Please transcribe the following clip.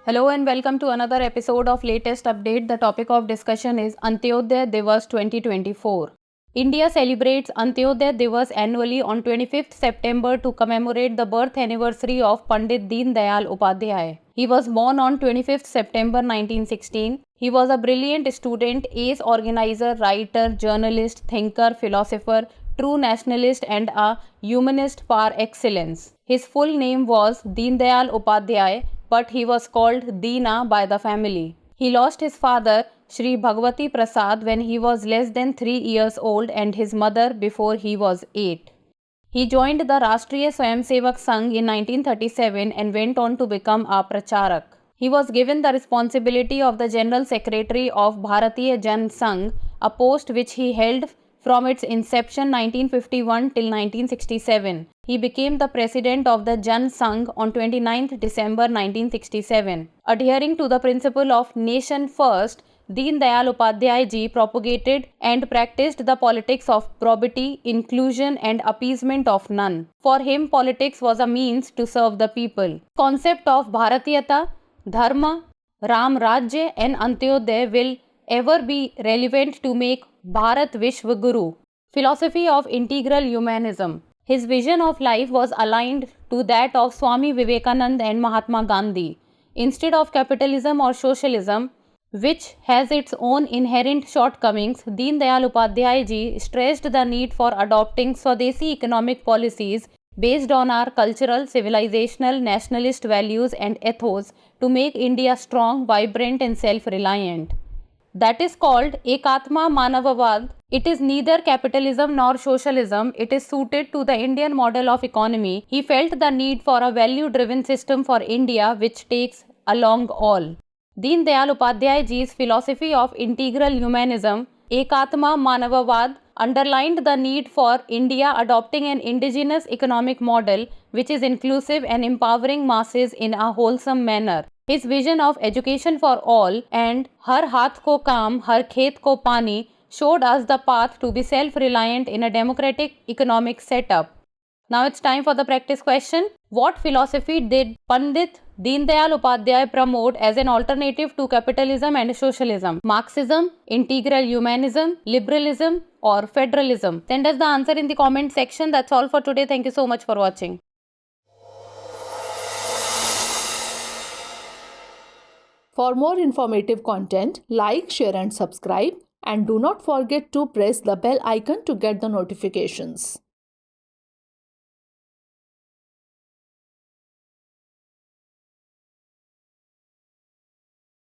Hello and welcome to another episode of Latest Update. The topic of discussion is Antyodaya Divas 2024. India celebrates Antyodaya Divas annually on 25th September to commemorate the birth anniversary of Pandit Deen Dayal Upadhyay. He was born on 25th September 1916. He was a brilliant student, ace organizer, writer, journalist, thinker, philosopher, true nationalist and a humanist par excellence. His full name was Deen Dayal Upadhyay, but he was called Deena by the family. He lost his father, Shri Bhagwati Prasad, when he was less than 3 years old and his mother before he was 8. He joined the Rashtriya Swayamsevak Sangh in 1937 and went on to become a pracharak. He was given the responsibility of the General Secretary of Bharatiya Jan Sangh, a post which he held from its inception 1951 till 1967. He became the president of the Jan Sangh on 29th December 1967. Adhering to the principle of nation first, Deen Dayal Upadhyay ji propagated and practiced the politics of probity, inclusion and appeasement of none. For him, politics was a means to serve the people. Concept of Bharatiyata, Dharma, Ram Rajya and Antyodaya will ever be relevant to make Bharat Vishwa Guru. Philosophy of integral humanism. His vision of life was aligned to that of Swami Vivekananda and Mahatma Gandhi. Instead of capitalism or socialism, which has its own inherent shortcomings, Deen Dayal Upadhyay ji stressed the need for adopting Swadeshi economic policies based on our cultural, civilizational, nationalist values and ethos to make India strong, vibrant and self-reliant. That is called Ekatma Manavavad. It is neither capitalism nor socialism. It is suited to the Indian model of economy. He felt the need for a value-driven system for India which takes along all. Deen Dayal Upadhyay ji's philosophy of integral humanism, Ekatma Manavavad, underlined the need for India adopting an indigenous economic model which is inclusive and empowering masses in a wholesome manner. His vision of education for all and Har Haath Ko Kaam, Har Khet Ko Pani showed us the path to be self-reliant in a democratic economic setup. Now it's time for the practice question. What philosophy did Pandit Deen Dayal Upadhyay promote as an alternative to capitalism and socialism? Marxism, integral humanism, liberalism or federalism? Send us the answer in the comment section. That's all for today. Thank you so much for watching. For more informative content, like, share and subscribe, and do not forget to press the bell icon to get the notifications.